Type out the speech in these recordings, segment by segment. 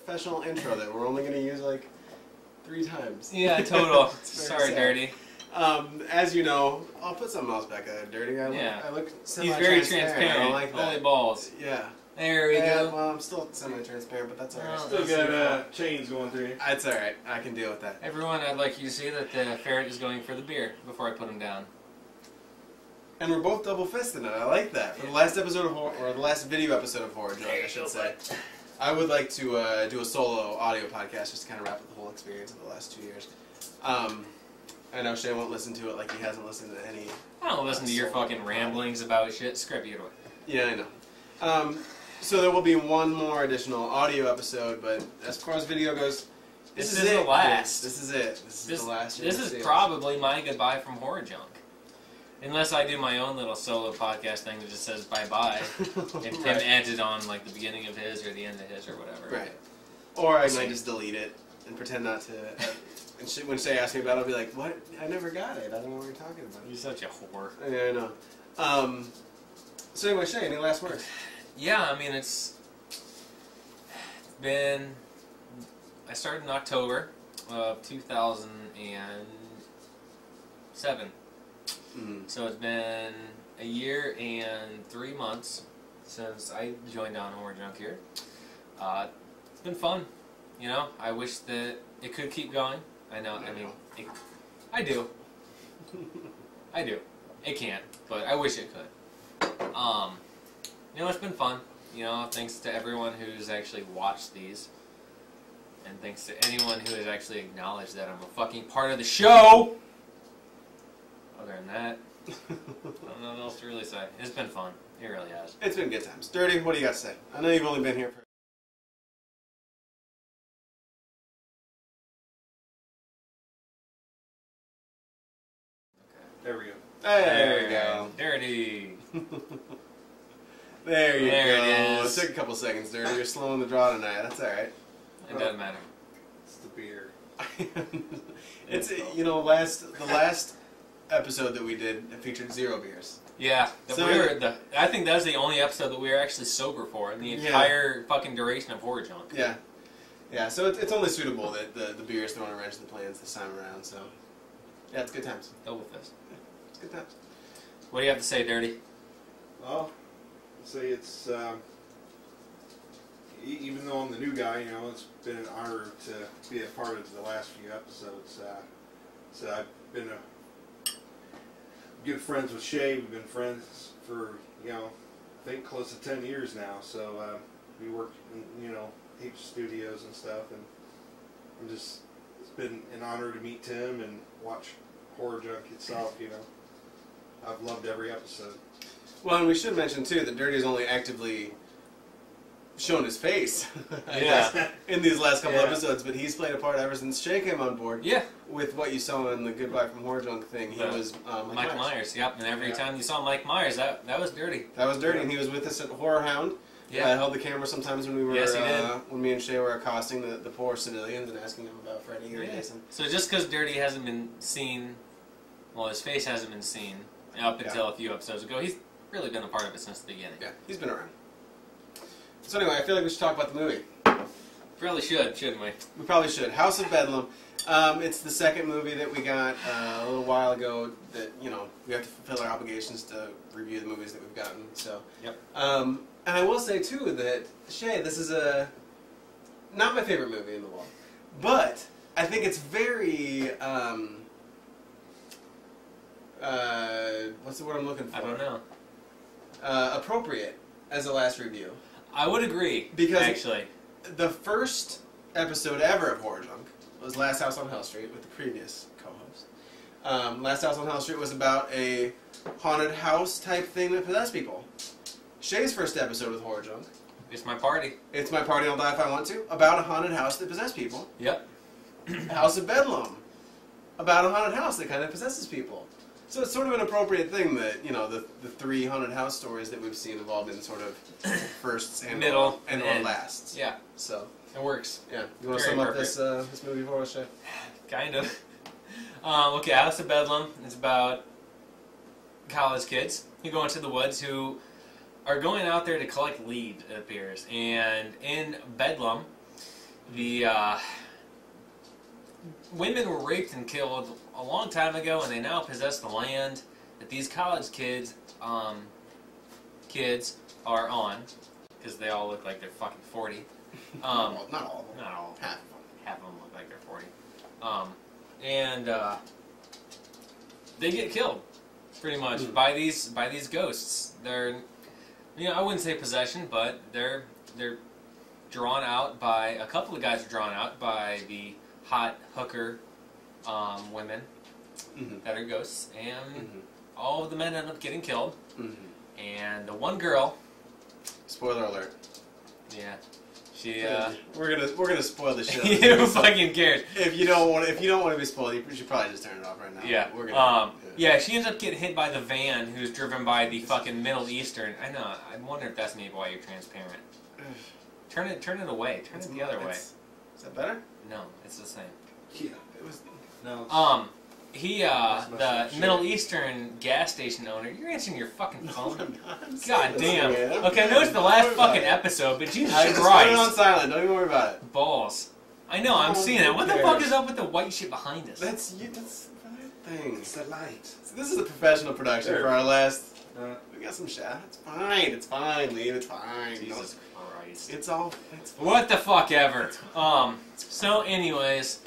professional intro that we're only going to use like 3 times. Yeah, total. Sorry, Dirty. As you know, I'll put something else back there, Dirty. I look He's very transparent. I don't like that. Only balls. Yeah. There we go. Well, I'm still semi-transparent, but that's alright. Still got chains going through you. That's alright. I can deal with that. Everyone, I'd like you to see that the ferret is going for the beer before I put him down. And we're both double-fisting it. I like that. For the last episode of Horror, or the last video episode of Horror Junk, I should say. I would like to do a solo audio podcast just to kind of wrap up the whole experience of the last 2 years. I know Shay won't listen to it like he hasn't listened to any. I don't listen to your fucking ramblings about shit. Scrap you. Yeah, I know. So there will be one more additional audio episode, but as far as video goes, this is the last. This is it. This is the last. This is probably my goodbye from Horror Junk. Unless I do my own little solo podcast thing that just says bye-bye, and Tim adds it on like the beginning of his or the end of his or whatever. Right. Or I might just delete it and pretend not to. And when Shay asks me about it, I'll be like, what? I never got it. I don't know what you're talking about. You're such a whore. Yeah, I know. So anyway, Shay, any last words? Yeah, I mean, it's been... I started in October of 2007. So it's been a year and 3 months since I joined on Horror Junk here. It's been fun. You know, I wish that it could keep going. I know, I mean, I do. I do. It can't, but I wish it could. You know, it's been fun. You know, thanks to everyone who's actually watched these. And thanks to anyone who has actually acknowledged that I'm a fucking part of the show! Other than that, I don't know what else to really say. It's been fun. It really has. It's been good times. Dirty, what do you got to say? I know you've only been here for... There we go. There we go. Dirty. There you go. It is. It took a couple seconds, Dirty. You're slowing the draw tonight. That's alright. It doesn't matter. It's the beer. It's, you know, the last episode that we did, it featured 0 beers. Yeah. So I think that was the only episode that we were actually sober for in the entire fucking duration of Horror Junk. Yeah. Yeah, so it's only suitable that the beer is throwing a wrench in the plans this time around, so... Yeah, it's good times. Double fist. It's good times. What do you have to say, Dirty? Well, I'll say it's... even though I'm the new guy, you know, it's been an honor to be a part of the last few episodes. So I've been good friends with Shay. We've been friends for, you know, I think close to 10 years now. So we work in, you know, heaps of studios and stuff. And I'm just, it's been an honor to meet Tim and watch Horror Junk itself, you know. I've loved every episode. Well, and we should mention, too, that Dirty has only actively shown his face in these last couple episodes, but he's played a part ever since Shay came on board. Yeah. With what you saw in the Goodbye from Horror Junk thing. He was Mike Myers. Yep, and every time you saw Mike Myers, that was Dirty. That was Dirty, and he was with us at Horror Hound. Yeah. Held the camera sometimes when we were, when me and Shay were accosting the poor civilians and asking them about Freddy or Jason. So just because Dirty hasn't been seen, well, his face hasn't been seen up until a few episodes ago, he's really been a part of it since the beginning. Yeah, he's been around. So anyway, I feel like we should talk about the movie. Probably should, shouldn't we? We probably should. House of Bedlam. It's the second movie that we got a little while ago that, you know, we have to fulfill our obligations to review the movies that we've gotten. So, and I will say, too, that, Shay, this is not my favorite movie in the world. But I think it's very, what's the word I'm looking for? I don't know. Appropriate as a last review. I would agree, because actually. The first episode ever of Horror Junk was Last House on Hell Street with the previous co-host. Last House on Hell Street was about a haunted house type thing that possessed people. Shay's first episode with Horror Junk. It's my party. It's my party, I'll die if I want to. About a haunted house that possessed people. Yep. House of Bedlam. About a haunted house that kind of possesses people. So it's sort of an appropriate thing that, you know, the 3 haunted house stories that we've seen have all been sort of firsts and middle and or lasts. Yeah. So it works. Yeah. You want to sum up this movie for us, Shay? Kind of. Okay, House of Bedlam is about college kids who go into the woods who are going out there to collect leaves, it appears. And in Bedlam, the women were raped and killed a long time ago, and they now possess the land that these college kids are on, because they all look like they're fucking 40. Not all of them. Not all of them. Half of them look like they're 40. And they get killed, pretty much, by these ghosts. They're, I wouldn't say possession, but they're drawn out by, a couple of guys are drawn out by the hot hooker women that are ghosts, and all of the men end up getting killed. And the one girl, spoiler alert. Yeah, she. We're gonna spoil the show. Who fucking cares? If you don't want to be spoiled, you should probably just turn it off right now. Yeah, we're gonna. Yeah, she ends up getting hit by the van, who's driven by the fucking Middle Eastern. I know. I wonder if that's maybe why you're transparent. Turn it away. Turn it the other way. Is that better? No, it's the same. Yeah, it was. No. The Middle Eastern gas station owner. You're answering your fucking phone. God damn. Man. Okay, I know it's the last fucking episode, but Jesus Christ. Christ. Put it on silent. Don't even worry about it. Balls. I know. I'm seeing it. What the fuck is up with the white shit behind us? That's the thing. It's the light. So this is a professional production for our last. We got some shit. It's fine. It's fine. Leave. It's fine. Jesus Christ. It's all. It's fine. What the fuck ever. So, anyways.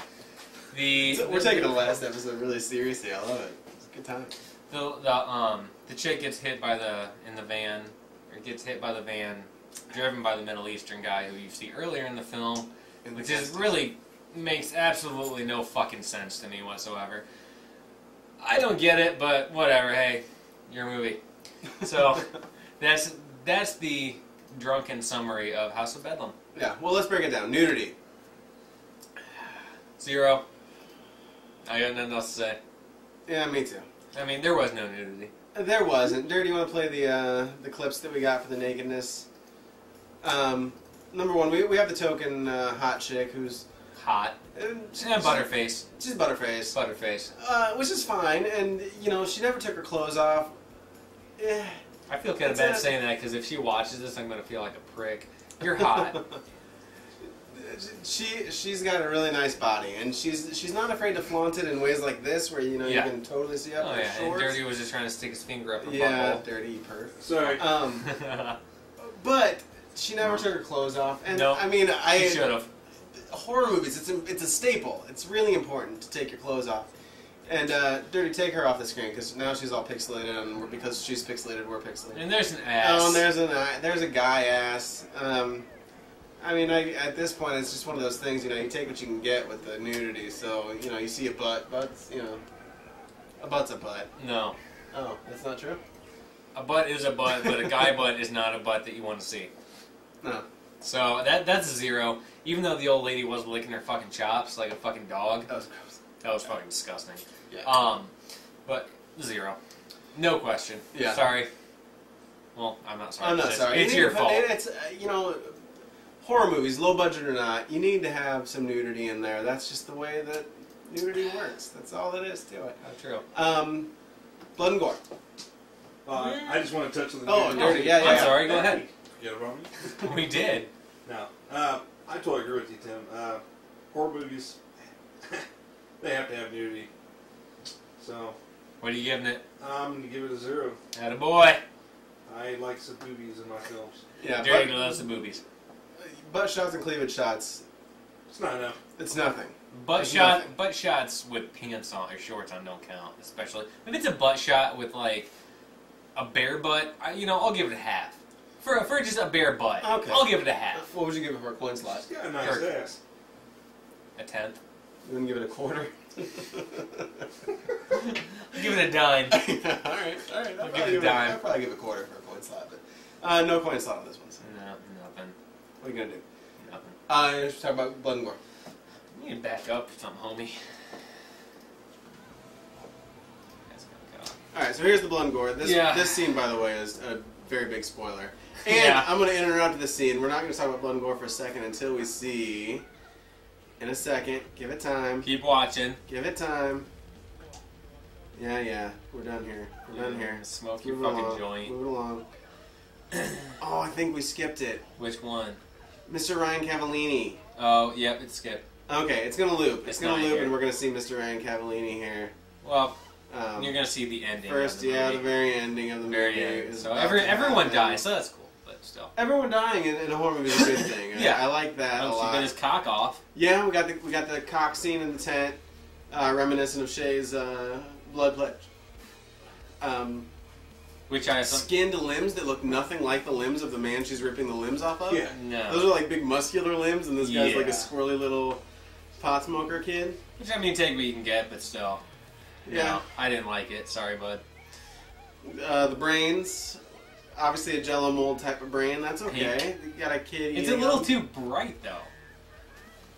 We're taking the last episode really seriously. I love it. It's a good time. The chick gets hit by the van, driven by the Middle Eastern guy who you see earlier in the film, which is really makes absolutely no fucking sense to me whatsoever. I don't get it, but whatever. Hey, your movie. So that's the drunken summary of House of Bedlam. Yeah. Well, let's break it down. Nudity. 0. I got nothing else to say. Yeah, me too. I mean, there was no nudity. There wasn't. Dirty, you want to play the clips that we got for the nakedness? Number one, we have the token hot chick who's hot. Butterface. She's Butterface. Butterface. Which is fine, and she never took her clothes off. I feel kind of bad saying that because if she watches this, I'm gonna feel like a prick. You're hot. She's got a really nice body, and she's not afraid to flaunt it in ways like this, where you can totally see up her shorts. And Dirty was just trying to stick his finger up her butthole. butthole. Dirty perv. Sorry. But she never took her clothes off, and nope. I mean, she should have. Horror movies, it's a staple. It's really important to take your clothes off. And Dirty, take her off the screen because now she's all pixelated, and because she's pixelated, we're pixelated. And there's an ass. Oh, and there's a guy ass. I mean, at this point, it's just one of those things. You take what you can get with the nudity. So you see a butt, a butt's a butt. No. Oh, that's not true. A butt is a butt, but a guy butt is not a butt that you want to see. No. So that's a 0. Even though the old lady was licking her fucking chops like a fucking dog. That was gross. That was fucking disgusting. Yeah. But 0. No question. Yeah. Sorry. Well, I'm not sorry. I'm not sorry. It's your fault. It's horror movies, low budget or not, you need to have some nudity in there. That's just the way that nudity works. That's all it is to it. How true. Blood and gore. I just want to touch on the Oh, nudity. Dirty. Yeah. I'm sorry. Go ahead. Forget about me. We did. No. I totally agree with you, Tim. Horror movies, they have to have nudity. So. What are you giving it? I'm going to give it a 0. Attaboy. I like some boobies in my films. Yeah. Dirty loves the boobies. Butt shots and cleavage shots. It's not enough. It's nothing. Butt shots with pants on or shorts on don't count, especially if it's a butt shot with like a bare butt. I'll give it a half. For just a bare butt, okay. I'll give it a half. What would you give it for a coin slot? She's got a nice ass. A 10th. You wouldn't give it a quarter? I'll give it a dime. All right. I'll give it a dime. I'll probably give a quarter for a coin slot, but no coin slot on this one. So. No, nothing. What are you gonna do? Nothing. Let's talk about blood and gore. You need to back up for something, homie. All right, so here's the blood and gore. This scene, by the way, is a very big spoiler. And I'm going to interrupt the scene. We're not going to talk about blood and gore for a second until we see. In a second. Give it time. Keep watching. Give it time. Yeah. We're done here. We're done here. Smoke your fucking joint. Move it along. Oh, I think we skipped it. Which one? Mr. Ryan Cavallini. Oh, yep, it's skipped. Okay, it's gonna loop. It's gonna loop, here. and we're gonna see Mr. Ryan Cavallini here. Well, you're gonna see the ending. First, of the movie. the very ending of the very movie. End. Is So about to everyone happen. dies, so that's cool. But still, everyone dying in a horror movie is a good thing. Yeah. I like that a he lot. bit his cock off. Yeah, we got the cock scene in the tent, reminiscent of Shay's blood pledge. Which I Skinned limbs that look nothing like the limbs of the man she's ripping the limbs off of. Yeah. No. Those are like big muscular limbs, and this guy's like a Yeah. squirrely little pot smoker kid. Which, I mean, take what you can get, but still. You Yeah. know, I didn't like it. Sorry, bud. The brains, obviously a Jello mold type of brain. That's okay. Pink. You got a kid. It's a eating little them. too bright, though.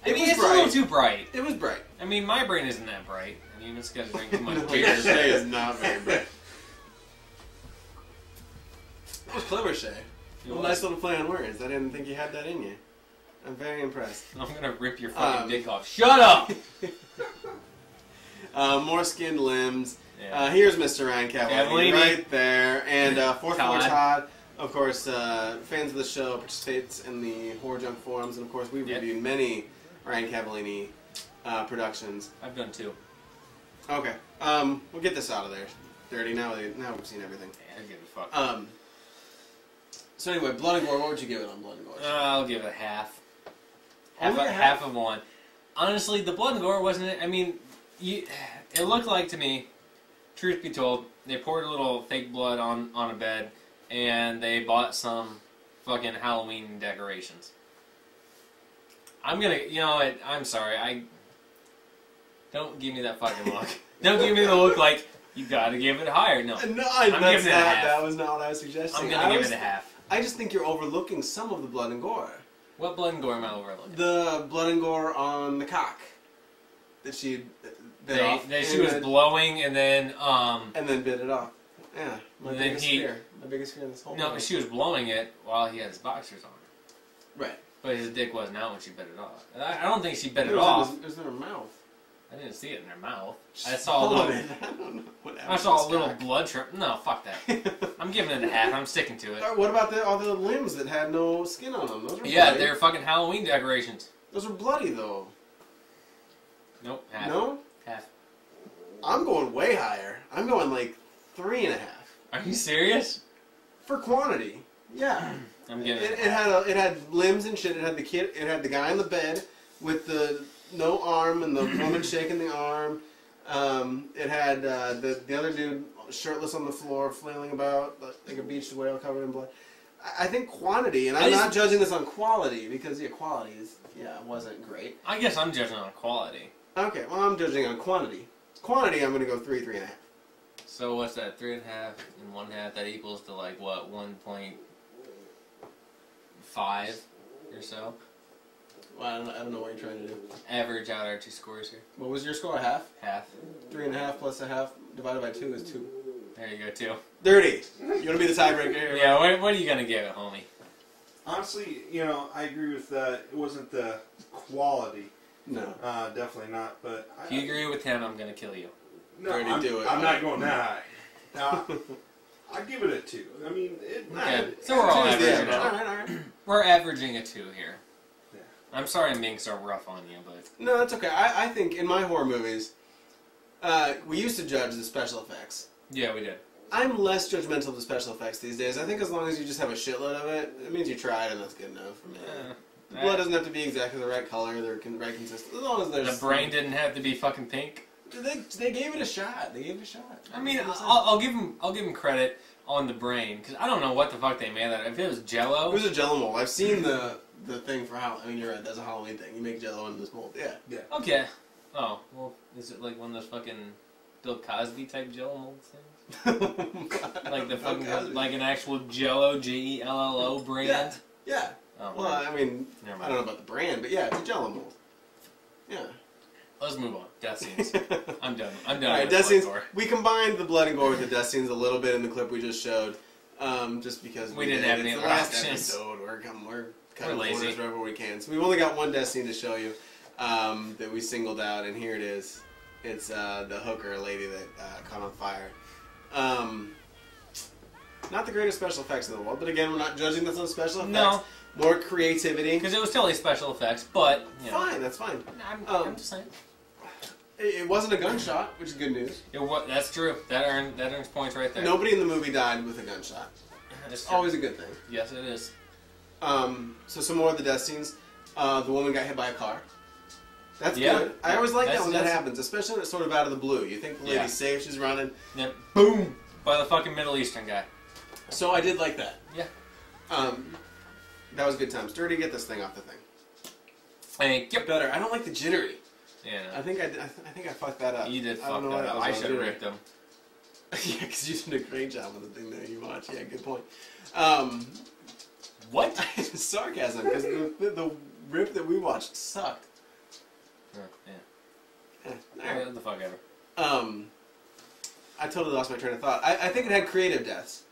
I It mean, was it's bright. a little too bright. It was bright. I mean, my brain isn't that bright. I mean, it's got to drink too much No, beer. Shay is not very bright. That was clever, Shay. It A was. nice little play on words. I didn't think you had that in you. I'm very impressed. I'm gonna rip your fucking dick off. Shut up! More skinned limbs. Yeah. Here's Mr. Ryan Cavallini Cavallini. right there. And fourth floor Todd. Todd, of course, fans of the show, participates in the Horror Junk forums. And of course, we've Yep. reviewed many Ryan Cavallini productions. I've done 2. Okay. We'll get this out of there. Dirty. Now we've seen everything. Yeah, I don't give a fuck. So anyway, Blood and Gore, what would you give it on Blood and Gore? I'll give it half. Only a half? Half of one. Honestly, the blood and gore wasn't it? I mean, it looked like to me, truth be told, they poured a little fake blood on a bed, and they bought some fucking Halloween decorations. I'm gonna, I'm sorry, don't give me that fucking look. Don't give me the look like, you gotta give it higher. No. No, I'm giving it a half. That was not what I was suggesting. I'm gonna give it a half. I just think you're overlooking some of the Blood and Gore. What blood and gore am I overlooking? The blood and gore on the cock that she bit off. That she was blowing and then bit it off. Yeah, my then biggest fear. My biggest fear in this whole no, movie. she was blowing it while he had his boxers on. Right. But his dick wasn't out when she bit it off. I don't think she bit it was off. It was in her mouth. I didn't see it in her mouth. She I saw a swallowed little. it. I don't know what happened I to saw a this little cock. blood trip. No, fuck that. I'm giving it a half. I'm sticking to it. What about all the limbs that had no skin on them? Those were Yeah, bloody. they're fucking Halloween decorations. Those were bloody though. Nope, half. No? Half. I'm going way higher. I'm going like 3.5. Are you serious? For quantity. Yeah. I'm getting It had limbs and shit. It had the kid. It had the guy in the bed with the no arm and the woman shaking the arm. It had the other dude shirtless on the floor, flailing about like a beached whale covered in blood. I think quantity, and I'm not judging this on quality because quality wasn't great. I guess I'm judging on quality. Okay, well I'm judging on quantity. Quantity, I'm going to go 3.5. So what's that? 3.5 and 1/2. That equals to like what? 1.5 or so. Well, I don't know what you're trying to do. Average out our 2 scores here. What was your score? Half? Half. 3.5 plus a half divided by 2 is 2. There you go, 2. Dirty. You want to be the tiebreaker here? Yeah, what are you gonna give it, homie? Honestly, I agree with that. It wasn't the quality. No. Definitely not. But If you agree with him, I'm gonna kill you. no, Dirty, do it. I'm not going that high. I give it a 2. I mean, So we're all Two is the averaging average. out. Alright. We're averaging a 2 here. Yeah. I'm sorry I'm being so rough on you, but No, that's okay. I think in my horror movies, we used to judge the special effects. yeah, we did. I'm less judgmental of the special effects these days. I think as long as you just have a shitload of it, it means you tried and that's good enough for me. The blood doesn't have to be exactly the right color, the right consistency. As long as there's The brain didn't have to be fucking pink. They gave it a shot. They gave it a shot. I mean, I'll give him credit on the brain because I don't know what the fuck they made that. If it was Jello, It was a Jello mold. I've seen the thing for Halloween. I mean, you're right. That's a Halloween thing. You make Jello in this mold. Yeah. okay. Oh well, is it like one of those fucking Bill Cosby type Jello mold things? Like the fucking like an actual Jello Jello brand? Yeah. Oh, Well, I mean, never I mind. don't know about the brand, but yeah, it's a Jello mold. Yeah. Let's move on. Death scenes. I'm done. I'm done. All right, with death blood scenes. gore. We combined the blood and gore with the death scenes a little bit in the clip we just showed, just because We didn't have any it's other the last options. episode. We're cutting lazy. corners wherever we can. So we've only got one death scene to show you that we singled out, and here it is. It's the hooker lady that caught on fire. Not the greatest special effects in the world, but again, we're not judging this on special effects. No. more creativity. Because it was totally special effects, but you know. Fine, that's fine. I'm just saying. It wasn't a gunshot, which is good news. That's true. That earns points right there. Nobody in the movie died with a gunshot. It's always a good thing. Yes, it is. So some more of the death scenes. The woman got hit by a car. That's good. I always like that when that happens, especially when it's sort of out of the blue. You think the lady's safe, she's running. Yep. Boom! By the fucking Middle Eastern guy. So I did like that. Yeah. That was good times. Dirty, get this thing off the thing. Thank you. Better. I don't like the jittery. Yeah. I think I fucked that up. You did fuck that up. I should have ripped them. Yeah, because you did a great job with the thing that you watched. Yeah, good point. What? Sarcasm, because the rip that we watched sucked. Yeah. What the fuck ever. I totally lost my train of thought. I think it had creative deaths.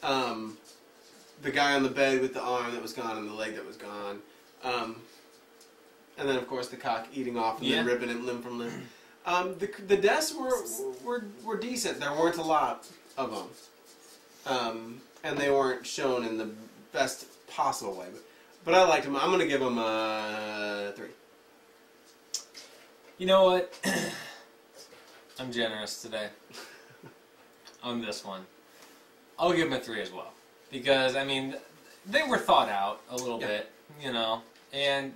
The guy on the bed with the arm that was gone and the leg that was gone. And then, of course, the cock eating off and then ripping it limb from limb. The deaths were decent. There weren't a lot of them. And they weren't shown in the best possible way. But I liked them. I'm going to give them a 3. You know what? I'm generous today on this one. I'll give them a 3 as well. Because, I mean, they were thought out a little bit, you know, and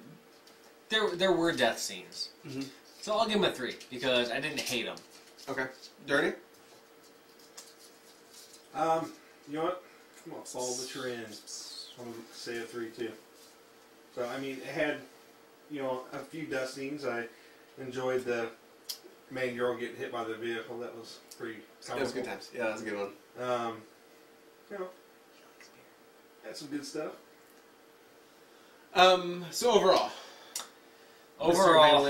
there were death scenes. Mm-hmm. So I'll give them a 3 because I didn't hate them. Okay. Dirty? You know what? I'm going to follow the trend. I'm going to say a 3 too. So, I mean, it had, you know, a few death scenes. I enjoyed the main girl getting hit by the vehicle. That was pretty comical. That was good times. Yeah, that was a good one. You know, had some good stuff. So overall, Overall,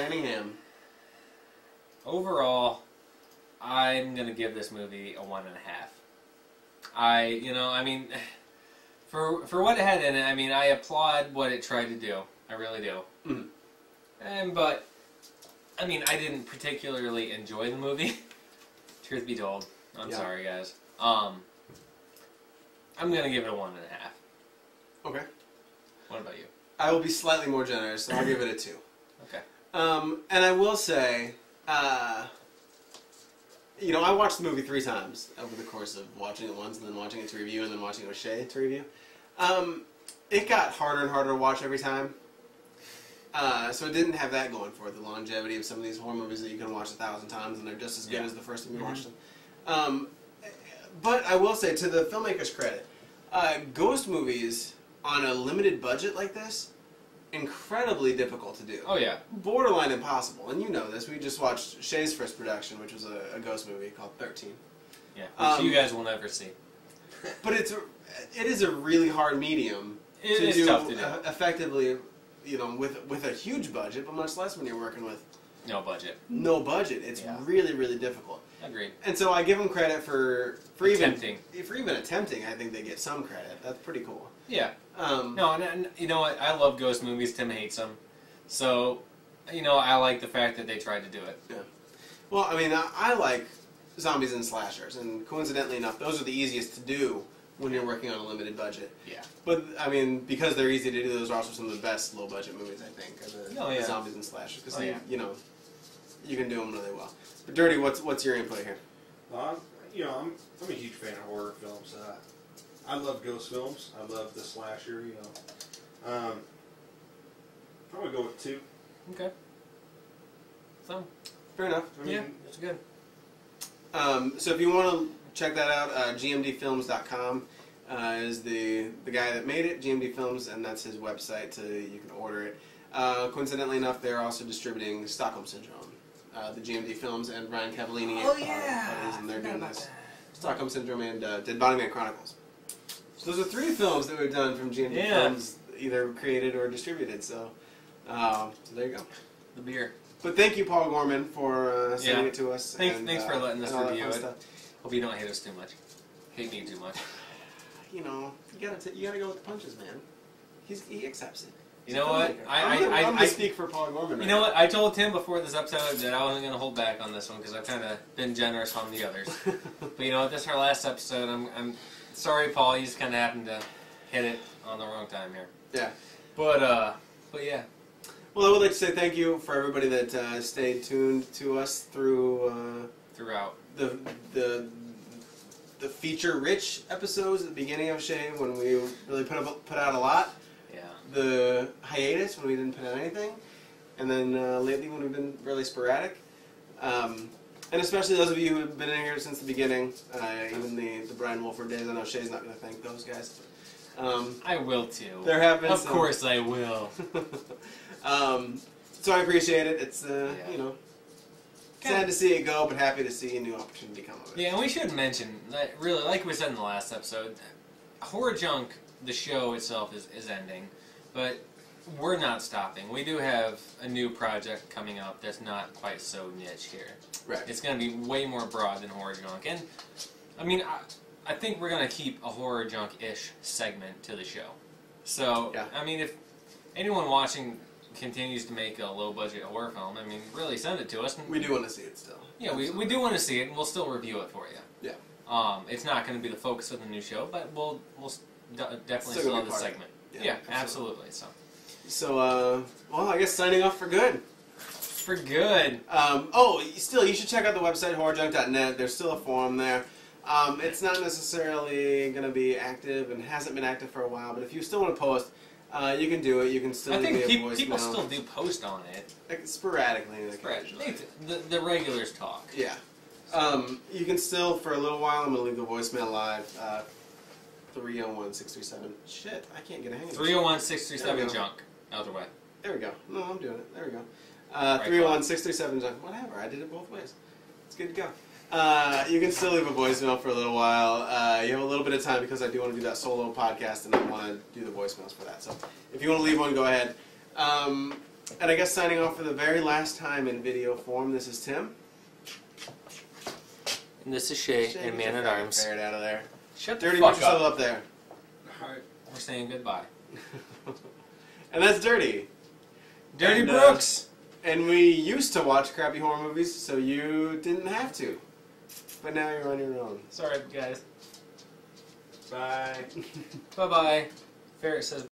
I'm gonna give this movie a 1.5. I mean, for what it had in it, I mean, I applaud what it tried to do. I really do. Mm. But, I mean, I didn't particularly enjoy the movie. Truth be told, I'm sorry, guys. I'm gonna give it a 1.5. Okay. What about you? I will be slightly more generous, so I'll give it a 2. Okay. And I will say, you know, I watched the movie 3 times over the course of watching it once, and then watching it to review, and then watching it with Shay to review. It got harder and harder to watch every time. So it didn't have that going for it, the longevity of some of these horror movies that you can watch 1,000 times, and they're just as good as the first time you watched them. But I will say, to the filmmaker's credit, ghost movies on a limited budget like this, incredibly difficult to do. Oh, yeah. Borderline impossible. And you know this. We just watched Shay's first production, which was a ghost movie called 13. Yeah, which you guys will never see. But it is a really hard medium to do effectively, you know, with a huge budget, but much less when you're working with no budget. No budget. It's really, really difficult. Agreed. And so I give them credit for attempting. even attempting. I think they get some credit. That's pretty cool. Yeah. No, and you know what? I love ghost movies. Tim hates them. So, you know, I like the fact that they tried to do it. Yeah. Well, I mean, I like zombies and slashers, and coincidentally enough, those are the easiest to do when you're working on a limited budget. Yeah. But, I mean, because they're easy to do, those are also some of the best low-budget movies, I think, are the zombies and slashers. Because, you know, you can do them really well. But, Dirty, what's your input here? You know, I'm a huge fan of horror films. I love ghost films. I love the slasher, you know. I'm going to go with 2. Okay. So, fair enough. I mean, it's good. So if you want to check that out, gmdfilms.com is the guy that made it, GMD Films, and that's his website. You can order it. Coincidentally enough, they're also distributing Stockholm Syndrome. The GMD Films and Ryan Cavallini buddies, and they're doing this. Stockholm Syndrome and Dead Body Man Chronicles. So those are 3 films that we've done from GMD Films, either created or distributed. So there you go. The beer. But thank you, Paul Gorman, for sending it to us. Thanks for letting us review it. Hope you don't hate us too much. Hate me too much. You know, you gotta go with the punches, man. He accepts it. You know what? I'm gonna speak for Paul Gorman. You know what? I told Tim before this episode that I wasn't gonna hold back on this one because I've kind of been generous on the others. But you know what? This is our last episode. I'm sorry, Paul. You just kind of happened to hit it on the wrong time here. Yeah. But yeah. Well, I would like to say thank you for everybody that stayed tuned to us throughout the feature-rich episodes at the beginning of Shave when we really put out a lot. Yeah. The hiatus when we didn't put out anything, and then lately when we've been really sporadic. And especially those of you who have been in here since the beginning, even the Brian Wolford days. I know Shay's not going to thank those guys. I will too. There have been Of course I will. So I appreciate it. It's, you know, sad to see it go, but happy to see a new opportunity come of it. Yeah, and we should mention, that really, like we said in the last episode, Horror Junk, the show itself, is ending, but we're not stopping. We do have a new project coming up that's not quite so niche here. Right. It's going to be way more broad than Horror Junk. And, I mean, I think we're going to keep a Horror Junk-ish segment to the show. So, yeah. I mean, if anyone watching continues to make a low-budget horror film, I mean, really send it to us. And we do want to see it still. Yeah, we do want to see it, and we'll still review it for you. Yeah. It's not going to be the focus of the new show, but we'll definitely still have the segment. Yeah, absolutely. So, well, I guess signing off for good. For good. Still, you should check out the website, horrorjunk.net. There's still a forum there. It's not necessarily going to be active and hasn't been active for a while, but if you still want to post, you can do it. You can still leave a voicemail. People still do post on it. Like, sporadically. The regulars talk. Yeah. You can still, for a little while, I'm going to leave the voicemail live. 301-637. Shit, I can't get a hang of it. 301-637 junk. Other way. There we go. No, I'm doing it. There we go. 301-637 junk. Whatever, I did it both ways. It's good to go. You can still leave a voicemail for a little while. You have a little bit of time because I do want to do that solo podcast and I want to do the voicemails for that. So if you want to leave one, go ahead. And I guess signing off for the very last time in video form, this is Tim. And this is Shay and Man at Arms. Ferret out of there. Shut the Dirty, fuck put yourself up there. Alright, we're saying goodbye. And that's Dirty. Dirty Brooks! And we used to watch crappy horror movies, so you didn't have to. But now you're on your own. Sorry, guys. Bye. Bye-bye. Ferret says